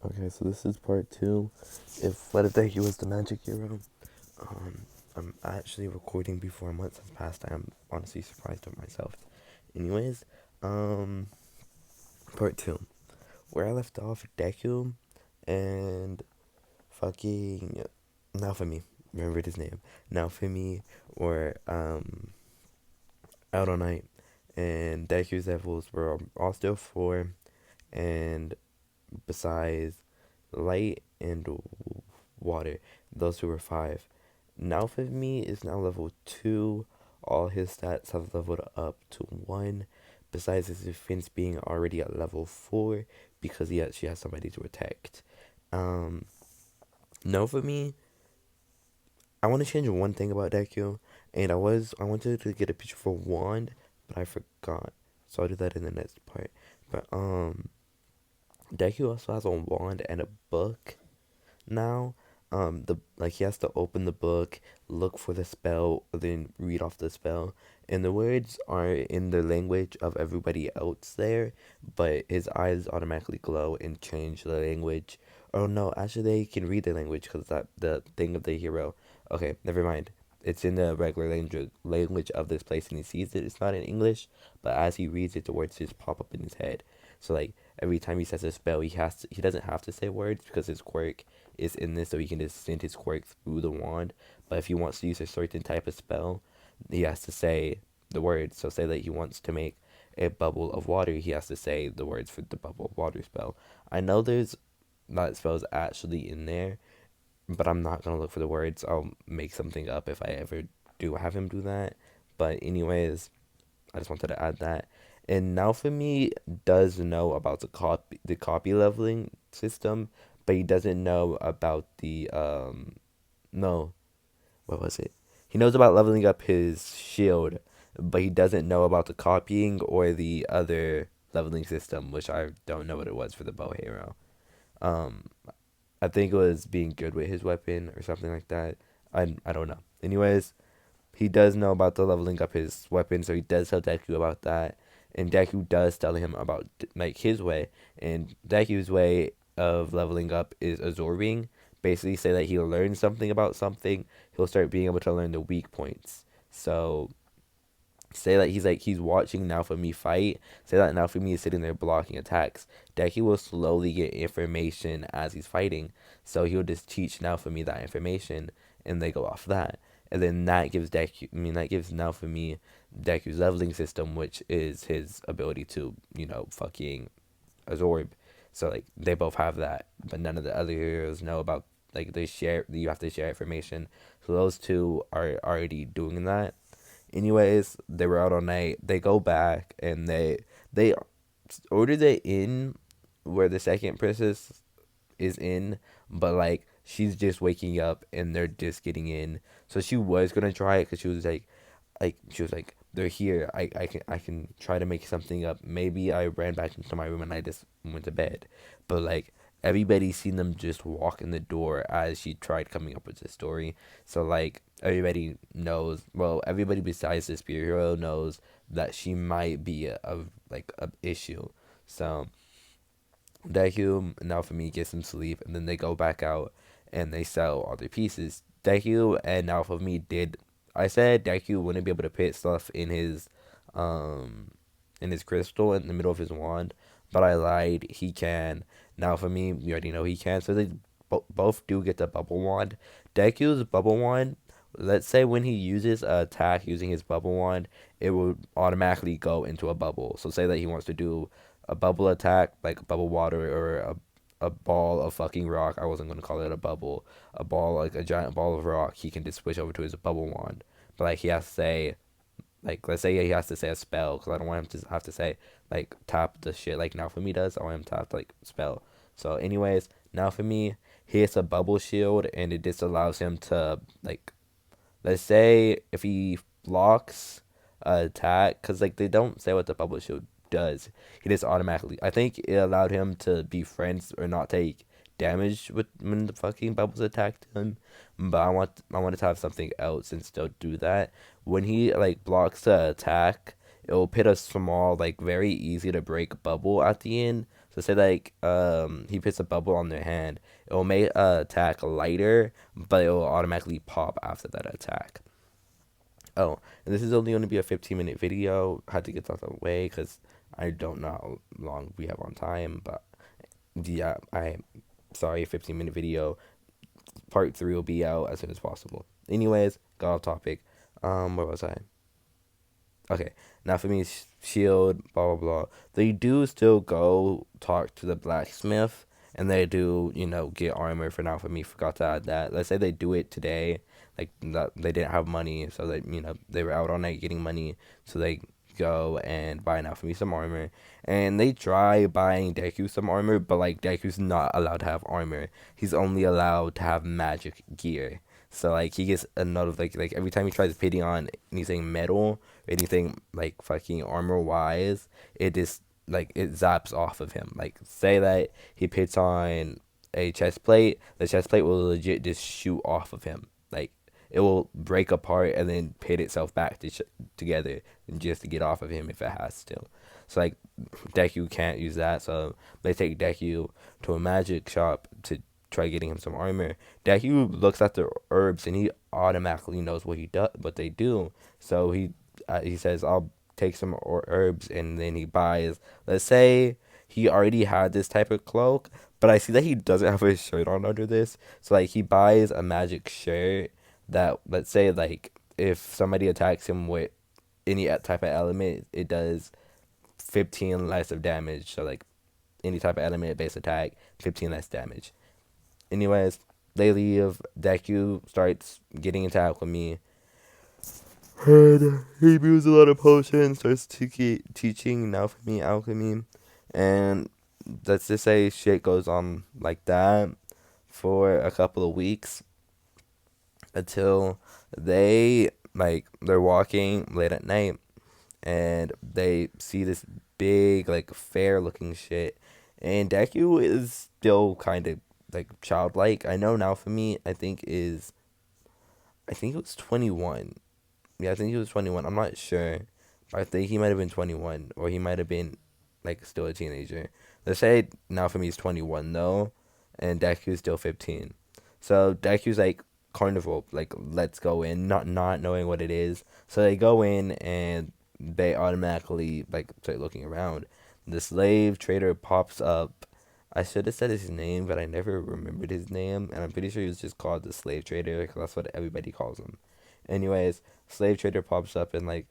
Okay, so this is part two. If Let It Think You Was the Magic Hero. Um, I'm actually recording before months have passed. I am honestly surprised of myself. Anyways, um, part two. Where I left off, Deku and fucking Naofumi. Remembered his name. Naofumi were out all night, and Deku's levels were all still four, and besides light and water. Those two were five. Now for me is now level two. All his stats have leveled up to one. Besides his defense being already at level four because he actually has somebody to protect. Um, no, for me, I want to change one thing about Deku, and I wanted to get a picture for wand, but I forgot, so I'll do that in the next part. But Deku also has a wand and a book now. The like he has to open the book, look for the spell, then read off the spell, and the words are in the language of everybody else there, but his eyes automatically glow and change the language. Oh no, actually they can read the language because that the thing of the hero. Okay, never mind. It's in the regular language of this place, and he sees it. It's not in English, but as he reads it, the words just pop up in his head. So like every time he says a spell, he doesn't have to say words because his quirk is in this, so he can just send his quirk through the wand. But if he wants to use a certain type of spell, he has to say the words. So say that he wants to make a bubble of water, he has to say the words for the bubble of water spell. I know there's not spells actually in there, but I'm not gonna look for the words. I'll make something up if I ever do have him do that. But anyways, I just wanted to add that. And now for me does know about the copy leveling system, but he doesn't know about the no, what was it? He knows about leveling up his shield, but he doesn't know about the copying or the other leveling system, which I don't know what it was for the bow hero. Um, I think it was being good with his weapon or something like that. I don't know. Anyways, he does know about the leveling up his weapon, so he does tell Deku about that. And Deku does tell him about like his way, and Deku's way of leveling up is absorbing. Basically, say that he learns something about something, he'll start being able to learn the weak points. So say that he's watching now for me fight. Say that now for me is sitting there blocking attacks. Deku will slowly get information as he's fighting, so he'll just teach now for me that information, and they go off that, and then that gives Deku. I mean that gives now for me Deku's leveling system, which is his ability to fucking absorb. So like they both have that, but none of the other heroes know about like they share. You have to share information. So those two are already doing that. Anyways, they were out all night. They go back and they order the inn where the second princess is in, but like she's just waking up and they're just getting in. So she was gonna try it because she was like they're here. I can try to make something up. Maybe I ran back into my room and I just went to bed, but like everybody seen them just walk in the door as she tried coming up with the story. So like everybody knows. Well, everybody besides the spirit hero knows that she might be a issue. So Deku now for me gets some sleep, and then they go back out and they sell all their pieces. Deku and now for me did. I said Deku wouldn't be able to put stuff um in his crystal in the middle of his wand, but I lied. He can. Now for me, we already know he can. So they both do get the bubble wand. Deku's bubble wand. Let's say when he uses a attack using his bubble wand, it will automatically go into a bubble. So say that he wants to do a bubble attack, like bubble water or a ball of fucking rock. I wasn't gonna call it a bubble. A ball like a giant ball of rock. He can just switch over to his bubble wand. But like he has to say like let's say he has to say a spell because I don't want him to have to say like tap the shit like now for me does. I want him to have to like spell. So anyways, now for me, he hits a bubble shield and it just allows him to like let's say if he blocks a attack, because like they don't say what the bubble shield does. He just automatically. I think it allowed him to be friends or not take damage with when the fucking bubbles attacked him. But I wanted to have something else and still do that. When he like blocks the attack, it will put a small like very easy to break bubble at the end. So say like he puts a bubble on their hand, it will make a attack lighter, but it will automatically pop after that attack. Oh, and this is only going to be a 15-minute video. I had to get that out of the way because I don't know how long we have on time, but yeah, I sorry, 15-minute video. Part 3 will be out as soon as possible. Anyways, got off topic. Where was I? Okay, now for me, shield, blah blah blah. They do still go talk to the blacksmith, and they do, get armor. For now, for me, forgot to add that. Let's say they do it today, like that they didn't have money, so they, they were out all night getting money, so they go and buy now for me some armor, and they try buying Deku some armor, but like Deku's not allowed to have armor. He's only allowed to have magic gear. So like he gets another like every time he tries pitting on anything metal, anything like fucking armor wise, it just like it zaps off of him. Like say that he pits on a chest plate, the chest plate will legit just shoot off of him. Like it will break apart and then pit itself back together just to get off of him if it has to. So like Deku can't use that, so they take Deku to a magic shop to try getting him some armor. Deku looks at the herbs and he automatically knows what they do. So he says, "I'll take some herbs," and then he buys. Let's say he already had this type of cloak, but I see that he doesn't have his shirt on under this. So like he buys a magic shirt that, let's say, like if somebody attacks him with any type of element, it does 15 less of damage. So like any type of element based attack, 15 less damage. Anyways, they leave. Deku starts getting into alchemy. And he brews a lot of potions, starts teaching now for me alchemy. And let's just say shit goes on like that for a couple of weeks until they're walking late at night and they see this big like fair looking shit, and Deku is still kind of like childlike. I know now for me, I think it was 21. Yeah, I think he was 21. I'm not sure, but I think he might have been 21 or he might have been like still a teenager. Let's say now for me he's 21 though, and Deku's still 15. So Deku's like, carnival, like let's go in, not knowing what it is. So they go in and they automatically like start looking around. The slave trader pops up. I should have said his name, but I never remembered his name, and I'm pretty sure he was just called the slave trader because that's what everybody calls him. Anyways, slave trader pops up and like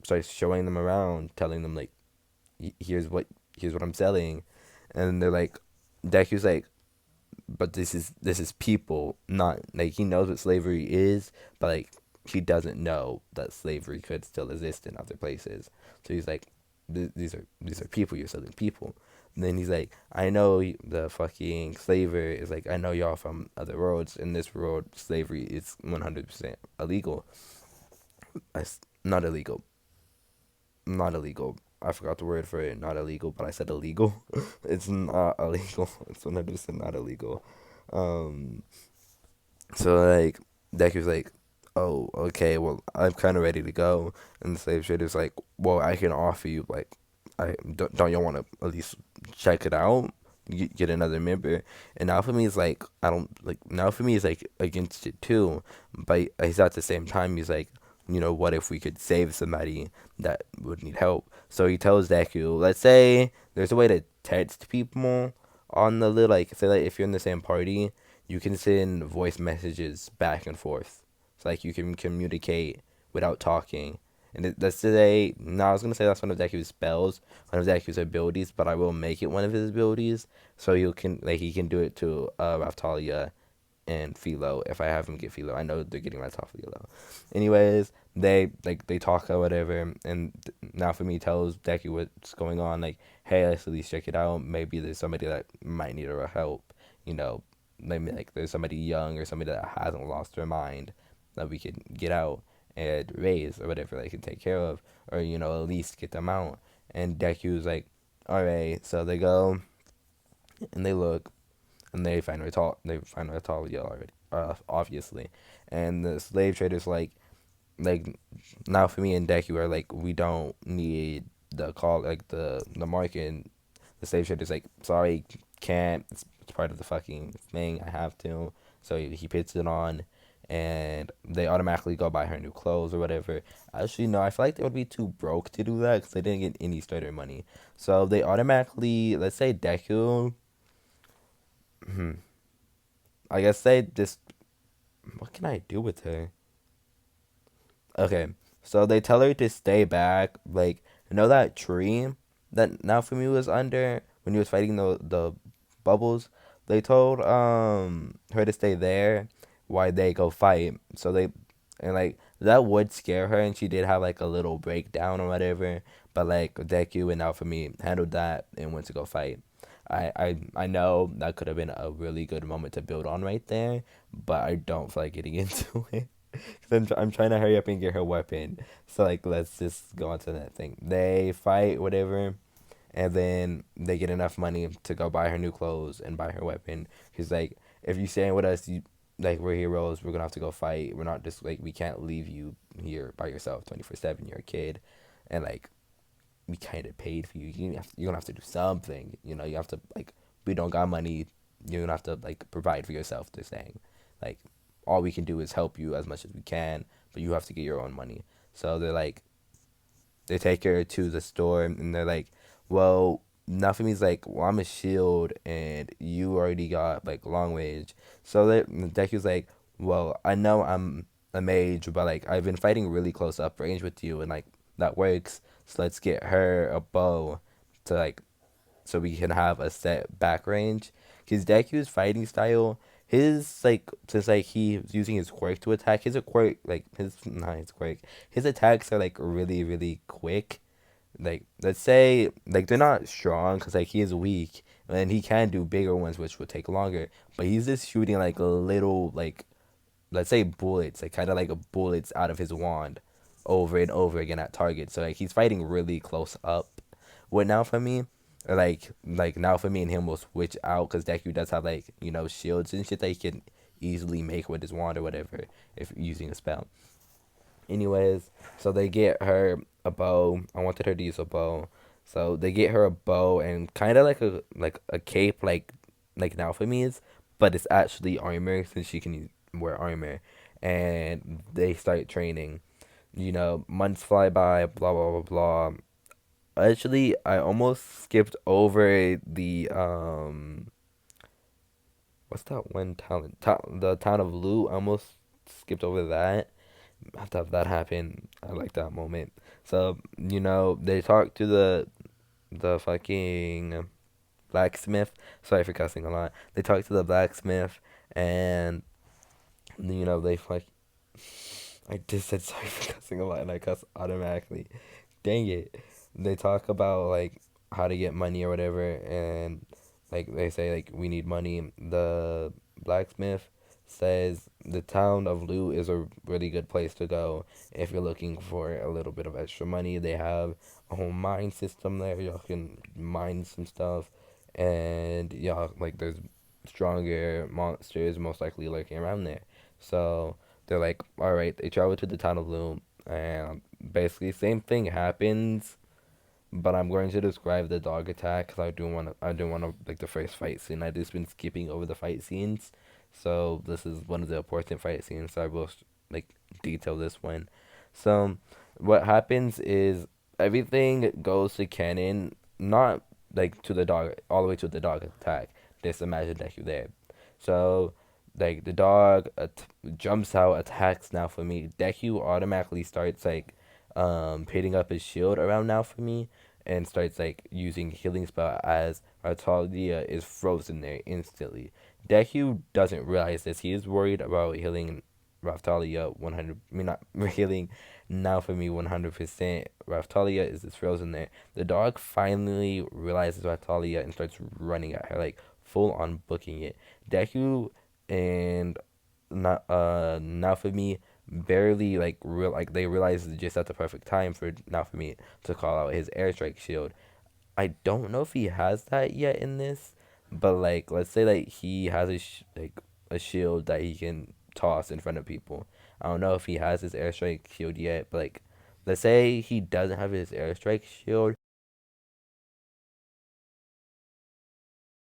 starts showing them around, telling them like, here's what I'm selling," and they're like, Deku's like, "But this is people, not like," he knows what slavery is, but like he doesn't know that slavery could still exist in other places. So he's like, these are people, you're selling people." And then he's like, "I know the fucking slaver is like, I know y'all from other worlds. In this world, slavery is 100% illegal. Not illegal, not illegal. I forgot the word for it. Not illegal, but I said illegal. It's not illegal. It's 100% not illegal." Um, so like Deku's like, "Oh, okay. Well, I'm kind of ready to go." And the slave trader's like, "Well, I can offer you like, I don't y'all want to at least check it out, get another member?" And now for me is like, I don't like, now for me is like against it too, but he's at the same time he's like, what if we could save somebody that would need help? So he tells Deku, let's say there's a way to text people on the little, like say like if you're in the same party, you can send voice messages back and forth. So like you can communicate without talking. And let's say, no, I was gonna say that's one of Deku's spells, one of Deku's abilities, but I will make it one of his abilities, so he can do it to Raftalia and Philo if I have him get Philo. I know they're getting right off Philo. Anyways, they talk or whatever, and now for me tells Deku what's going on. Like, hey, let's at least check it out. Maybe there's somebody that might need our help. Maybe like there's somebody young or somebody that hasn't lost their mind that we could get out and raise or whatever they can take care of, or at least get them out. And Deku's like, all right. So they go and they look and they find Ratalia already, obviously. And the slave traders like now for me and Deku are like, we don't need the call, like the market. The slave trader's like, sorry, can't. It's part of the fucking thing. I have to. So he puts it on, and they automatically go buy her new clothes or whatever. Actually, no, I feel like they would be too broke to do that because they didn't get any starter money. So they automatically, let's say Deku, hmm, I guess they just, what can I do with her? Okay, so they tell her to stay back. Like, you know that tree that Naofumi was under when he was fighting the bubbles? They told her to stay there while they go fight. So they and like that would scare her, and she did have like a little breakdown or whatever. But like Deku and Naofumi handled that and went to go fight. I know that could have been a really good moment to build on right there, but I don't feel like getting into it. I'm trying to hurry up and get her weapon. So like let's just go on to that thing. They fight whatever, and then they get enough money to go buy her new clothes and buy her weapon. He's like, if you stay with us, you like we're heroes. We're gonna have to go fight. We're not just like we can't leave you here by yourself 24/7. You're a kid, and like we kind of paid for you. You're gonna have to do something. You know, you have to like we don't got money. You're gonna have to like provide for yourself. They're saying, like all we can do is help you as much as we can, but you have to get your own money. So they're like, they take her to the store and they're like, well, Nafumi's like, well, I'm a shield and you already got like long range. So Deku's like, well, I know I'm a mage, but like I've been fighting really close up range with you and like that works. So let's get her a bow to like so we can have a set back range. Because Deku's fighting style, his like since like he's using his quirk to attack, his quirk like his not his quirk, his attacks are like really quick. Like let's say like they're not strong because like he is weak and he can do bigger ones which would take longer. But he's just shooting like a little like let's say bullets, like kind of like bullets out of his wand over and over again at targets. So like he's fighting really close up. What now for me? Or like now for me and him will switch out because Deku does have like shields and shit that he can easily make with his wand or whatever if using a spell. Anyways, so they get her a bow. I wanted her to use a bow. So they get her a bow and kind of like a cape like now for me is, but it's actually armor since she can wear armor. And they start training. Months fly by, blah blah blah blah. Actually, I almost skipped over the what's that one talent? The town of Lu. I almost skipped over that after that happened. I like that moment. So they talk to the fucking blacksmith. Sorry for cussing a lot. They talk to the blacksmith, and they like. I just said sorry for cussing a lot, and I cuss automatically. Dang it. They talk about like how to get money or whatever, and like they say like we need money. The blacksmith says the town of Lu is a really good place to go if you're looking for a little bit of extra money. They have a whole mine system there. Y'all can mine some stuff, and y'all like there's stronger monsters most likely lurking around there. So they're like, all right. They travel to the town of Lu, and basically same thing happens, but I'm going to describe the dog attack because I do want to like the first fight scene. I just been skipping over the fight scenes, so this is one of the important fight scenes. So I will like detail this one. So what happens is everything goes to canon, not like to the dog all the way to the dog attack. Just imagine that you're there. So like the dog jumps out, attacks now for me. Deku automatically starts like pitting up his shield around now for me and starts like using healing spell as Raftalia is frozen there instantly. Deku doesn't realize this. He is worried about healing Raftalia 100. I mean, not healing now for me 100%. Raftalia is just frozen there. The dog finally realizes Raftalia and starts running at her, like full on booking it. Deku and not now for me barely like they realize it's just at the perfect time for now for me to call out his airstrike shield. I don't know if he has that yet in this, but like let's say like he has like a shield that he can toss in front of people. I don't know if he has his airstrike shield yet, but like let's say he doesn't have his airstrike shield.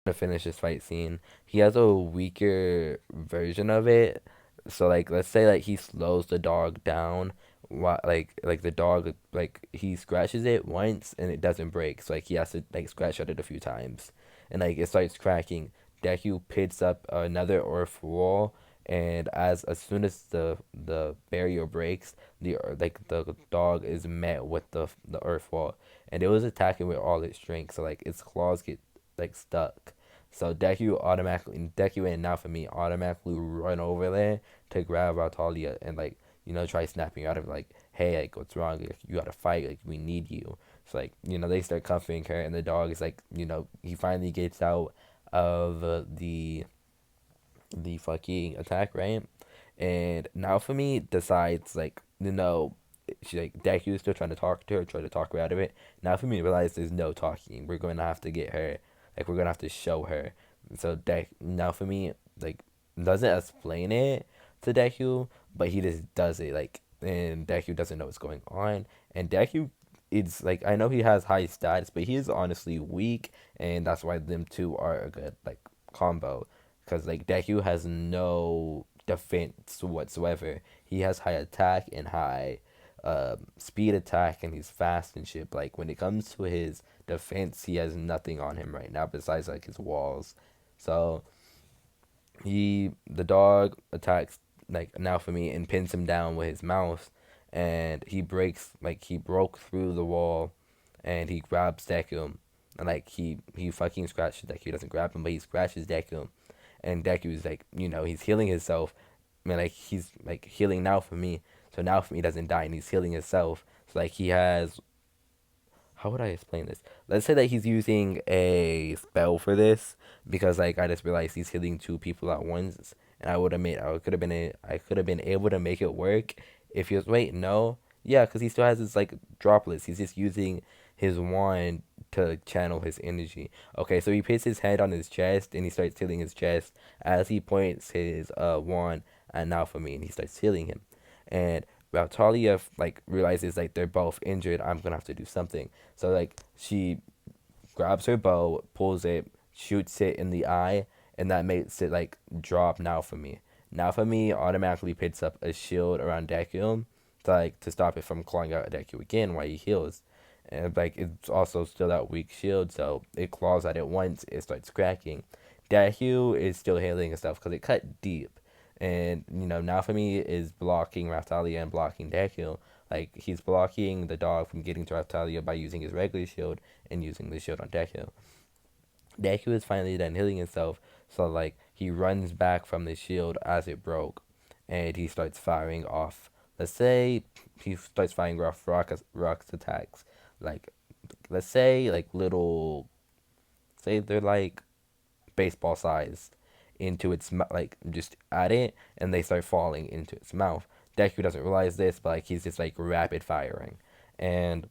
to finish this fight scene, he has a weaker version of it. So like let's say like he slows the dog down, like the dog like he scratches it once and it doesn't break. So like he has to like scratch at it a few times, and like it starts cracking. Deku picks up another earth wall, and as soon as the barrier breaks, the dog is met with the earth wall, and it was attacking with all its strength. So like its claws get like stuck. So Deku and now for me automatically run over there to grab Atalia and like try snapping out of like, hey, like what's wrong? Like, you gotta fight. Like we need you. So like they start comforting her and the dog is like he finally gets out of the fucking attack, right? And now for me decides like she like Deku is still trying to talk to her, try to talk her out of it. Now for me realize there's no talking. We're going to have to get her, like we're gonna have to show her. So Deku now for me like doesn't explain it to Deku, but he just does it like, and Deku doesn't know what's going on. And Deku, it's like I know he has high stats, but he is honestly weak, and that's why them two are a good like combo. Because like Deku has no defense whatsoever. He has high attack and high speed attack, and he's fast and shit. But, like when it comes to his defense, he has nothing on him right now besides like his walls. So the dog attacks like now for me and pins him down with his mouth, and he broke through the wall, and he grabs Deku, and like he fucking scratches Deku. He doesn't grab him, but he scratches Deku, and Deku's like he's healing himself. I mean like he's like healing now for me. So now for me he doesn't die and he's healing himself. So like he has, how would I explain this? Let's say that he's using a spell for this because like I just realized he's hitting two people at once, and I could have been able to make it work if he was wait no yeah because he still has his like droplets. He's just using his wand to channel his energy. Okay, so he puts his head on his chest and he starts healing his chest as he points his wand at Naofumi and he starts healing him, and well, Talia like realizes like they're both injured. I'm gonna have to do something. So like she grabs her bow, pulls it, shoots it in the eye, and that makes it like drop now for me. Now for me automatically picks up a shield around Deku to stop it from clawing out at Deku again while he heals. And like it's also still that weak shield, so it claws at it once, it starts cracking. Deku is still healing and stuff because it cut deep. And now for me is blocking Raftalia and blocking Deku. Like he's blocking the dog from getting to Raftalia by using his regular shield and using the shield on Deku. Deku is finally done healing himself, so like he runs back from the shield as it broke, and he starts firing off. Let's say he starts firing off rocks attacks, like let's say like little, say they're like baseball sized, into its like just at it, and they start falling into its mouth. Deku doesn't realize this, but like he's just like rapid firing, and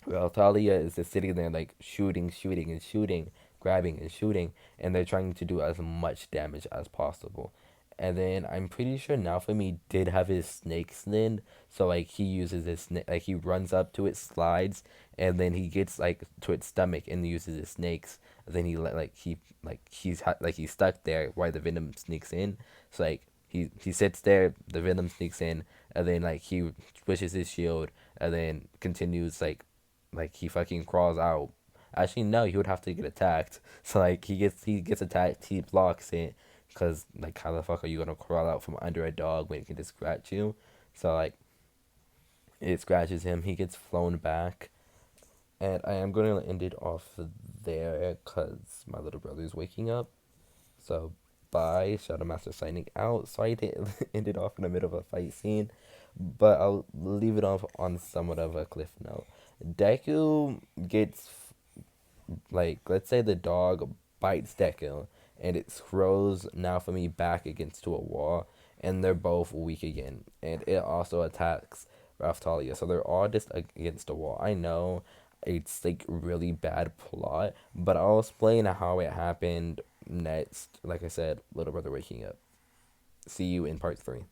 well, Talia is just sitting there like shooting, shooting, and shooting, grabbing and shooting, and they're trying to do as much damage as possible. And then I'm pretty sure Naofumi did have his snake skin, so like he uses his like he runs up to it, slides, and then he gets like to its stomach and uses his snakes. And then he's stuck there while the venom sneaks in. So like he sits there, the venom sneaks in, and then like he switches his shield, and then continues like he fucking crawls out. Actually, no, he would have to get attacked. So like he gets attacked, he blocks it, cause like how the fuck are you gonna crawl out from under a dog when it can just scratch you? So like it scratches him, he gets flown back, and I am gonna end it off there, cause my little brother is waking up. So bye, Shadow Master signing out. Sorry to end it off in the middle of a fight scene, but I'll leave it off on somewhat of a cliff note. Deku gets like let's say the dog bites Deku and it throws Naofumi back against to a wall, and they're both weak again, and it also attacks Raftalia, so they're all just against a wall. I know it's like really bad plot, but I'll explain how it happened next. Like I said, little brother waking up. See you in part 3.